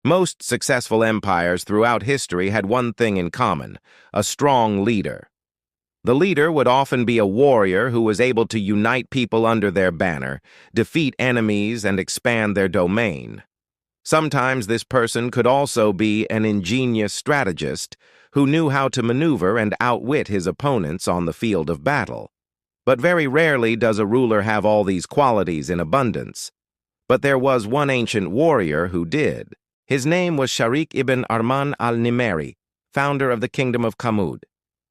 Most successful empires throughout history had one thing in common: a strong leader. The leader would often be a warrior who was able to unite people under their banner, defeat enemies, and expand their domain. Sometimes this person could also be an ingenious strategist who knew how to maneuver and outwit his opponents on the field of battle. But very rarely does a ruler have all these qualities in abundance. But there was one ancient warrior who did. His name was Sharik ibn Arman al-Nimeri, founder of the kingdom of Thamud.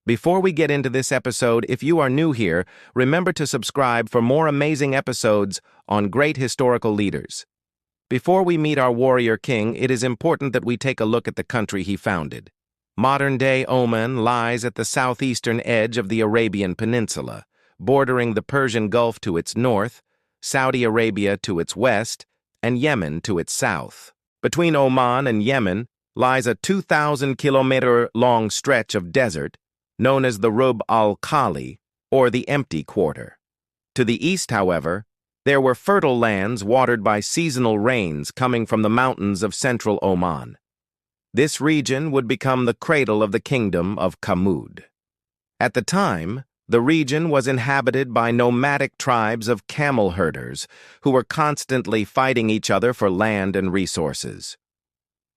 Before we get into this episode, if you are new here, remember to subscribe for more amazing episodes on great historical leaders. Before we meet our warrior king, it is important that we take a look at the country he founded. Modern-day Oman lies at the southeastern edge of the Arabian Peninsula, bordering the Persian Gulf to its north, Saudi Arabia to its west, and Yemen to its south. Between Oman and Yemen lies a 2,000-kilometer-long stretch of desert known as the Rub al-Khali, or the Empty Quarter. To the east, however, there were fertile lands watered by seasonal rains coming from the mountains of central Oman. This region would become the cradle of the kingdom of Thamud. At the time, the region was inhabited by nomadic tribes of camel herders who were constantly fighting each other for land and resources.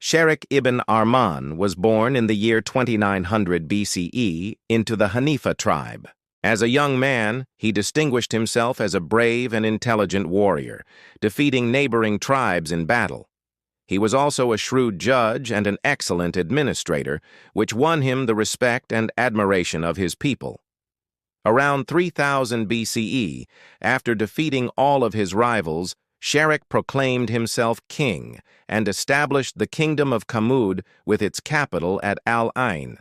Sharik ibn Arman was born in the year 2900 BCE into the Hanifa tribe. As a young man, he distinguished himself as a brave and intelligent warrior, defeating neighboring tribes in battle. He was also a shrewd judge and an excellent administrator, which won him the respect and admiration of his people. Around 3000 BCE, after defeating all of his rivals, Sharik proclaimed himself king and established the kingdom of Thamud with its capital at Al-Ain.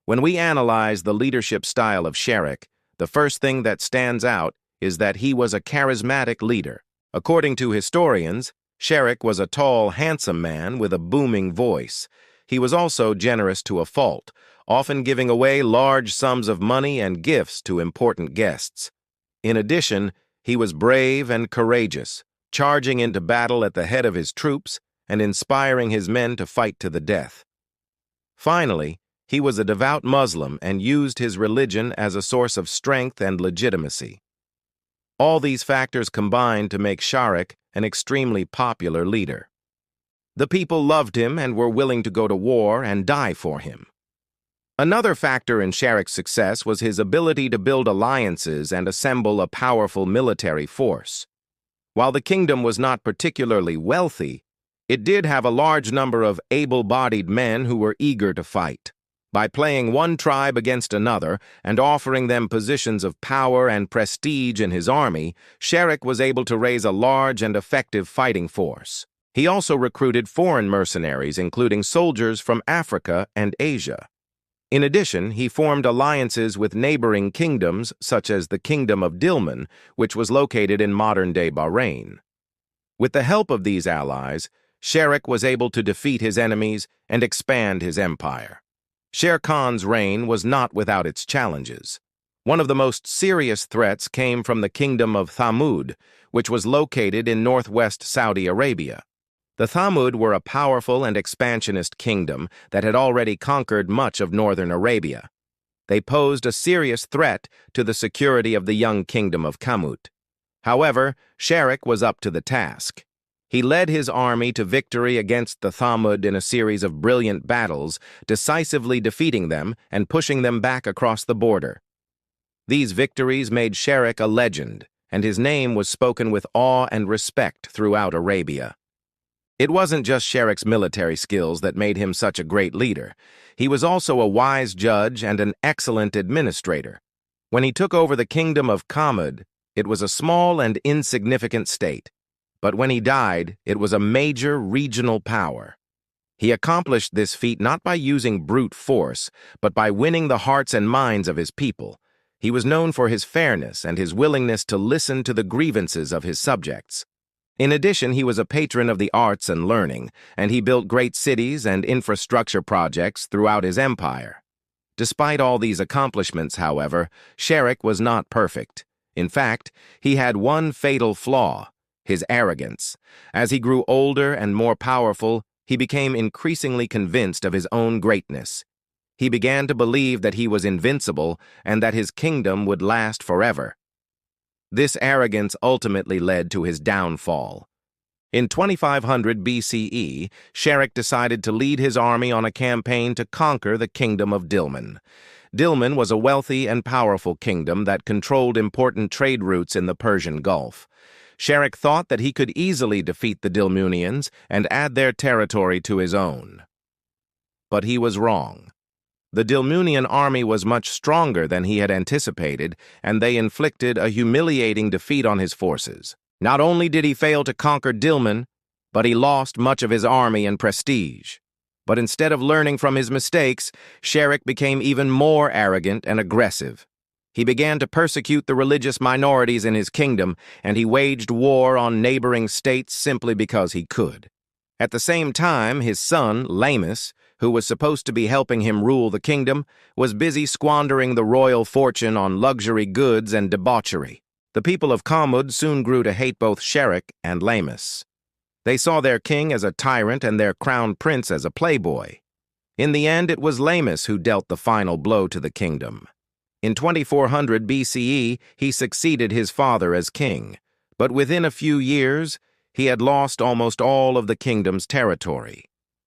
When we analyze the leadership style of Sharik, the first thing that stands out is that he was a charismatic leader. According to historians, Sharik was a tall, handsome man with a booming voice. He was also generous to a fault, often giving away large sums of money and gifts to important guests. In addition, he was brave and courageous, charging into battle at the head of his troops and inspiring his men to fight to the death. Finally, he was a devout Muslim and used his religion as a source of strength and legitimacy. All these factors combined to make Sharik an extremely popular leader. The people loved him and were willing to go to war and die for him. Another factor in Sharik's success was his ability to build alliances and assemble a powerful military force. While the kingdom was not particularly wealthy, it did have a large number of able-bodied men who were eager to fight. By playing one tribe against another and offering them positions of power and prestige in his army, Sharik was able to raise a large and effective fighting force. He also recruited foreign mercenaries, including soldiers from Africa and Asia. In addition, he formed alliances with neighboring kingdoms such as the Kingdom of Dilmun, which was located in modern-day Bahrain. With the help of these allies, Sharik was able to defeat his enemies and expand his empire. Shere Khan's reign was not without its challenges. One of the most serious threats came from the Kingdom of Thamud, which was located in northwest Saudi Arabia. The Thamud were a powerful and expansionist kingdom that had already conquered much of northern Arabia. They posed a serious threat to the security of the young kingdom of Thamud. However, Sharik was up to the task. He led his army to victory against the Thamud in a series of brilliant battles, decisively defeating them and pushing them back across the border. These victories made Sharik a legend, and his name was spoken with awe and respect throughout Arabia. It wasn't just Sharik's military skills that made him such a great leader. He was also a wise judge and an excellent administrator. When he took over the kingdom of Thamud, it was a small and insignificant state. But when he died, it was a major regional power. He accomplished this feat not by using brute force, but by winning the hearts and minds of his people. He was known for his fairness and his willingness to listen to the grievances of his subjects. In addition, he was a patron of the arts and learning, and he built great cities and infrastructure projects throughout his empire. Despite all these accomplishments, however, Sharik was not perfect. In fact, he had one fatal flaw: his arrogance. As he grew older and more powerful, He became increasingly convinced of his own greatness. He began to believe that he was invincible and that his kingdom would last forever. This arrogance ultimately led to his downfall. In 2500 BCE, Sharuk decided to lead his army on a campaign to conquer the kingdom of Dilmun. Dilmun was a wealthy and powerful kingdom that controlled important trade routes in the Persian Gulf. Sharuk thought that he could easily defeat the Dilmunians and add their territory to his own. But he was wrong. The Dilmunian army was much stronger than he had anticipated, and they inflicted a humiliating defeat on his forces. Not only did he fail to conquer Dilmun, but he lost much of his army and prestige. But instead of learning from his mistakes, Sharuk became even more arrogant and aggressive. He began to persecute the religious minorities in his kingdom, and he waged war on neighboring states simply because he could. At the same time, his son, Lamus, who was supposed to be helping him rule the kingdom, was busy squandering the royal fortune on luxury goods and debauchery. The people of Thamud soon grew to hate both Sharuk and Lamus. They saw their king as a tyrant and their crown prince as a playboy. In the end, it was Lamus who dealt the final blow to the kingdom. In 2400 BCE, he succeeded his father as king, but within a few years, he had lost almost all of the kingdom's territory.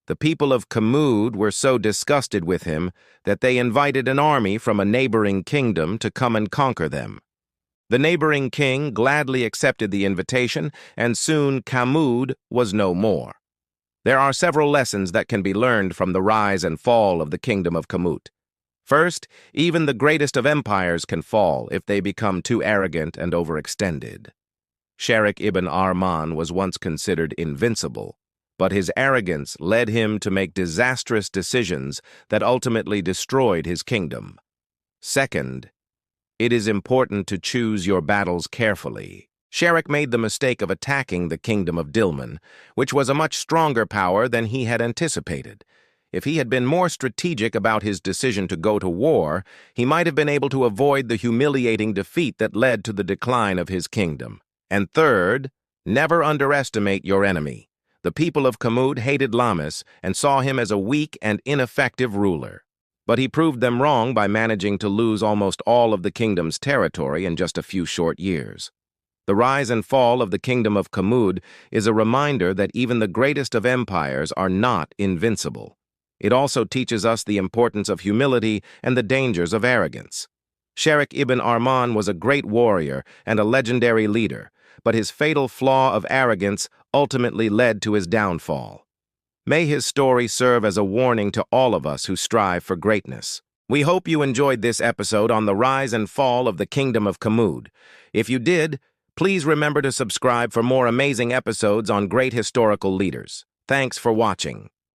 The people of Samood were so disgusted with him that they invited an army from a neighboring kingdom to come and conquer them. The neighboring king gladly accepted the invitation, and soon Samood was no more. There are several lessons that can be learned from the rise and fall of the kingdom of Samood. First, even the greatest of empires can fall if they become too arrogant and overextended. Sharuk ibn Arman was once considered invincible, but his arrogance led him to make disastrous decisions that ultimately destroyed his kingdom. Second, it is important to choose your battles carefully. Sharuk made the mistake of attacking the kingdom of Dilmun, which was a much stronger power than he had anticipated. If he had been more strategic about his decision to go to war, he might have been able to avoid the humiliating defeat that led to the decline of his kingdom. And third, never underestimate your enemy. The people of Thamud hated Lamus and saw him as a weak and ineffective ruler. But he proved them wrong by managing to lose almost all of the kingdom's territory in just a few short years. The rise and fall of the kingdom of Thamud is a reminder that even the greatest of empires are not invincible. It also teaches us the importance of humility and the dangers of arrogance. Sharuk ibn Arman was a great warrior and a legendary leader, but his fatal flaw of arrogance ultimately led to his downfall. May his story serve as a warning to all of us who strive for greatness. We hope you enjoyed this episode on the rise and fall of the kingdom of Thamud. If you did, please remember to subscribe for more amazing episodes on great historical leaders. Thanks for watching.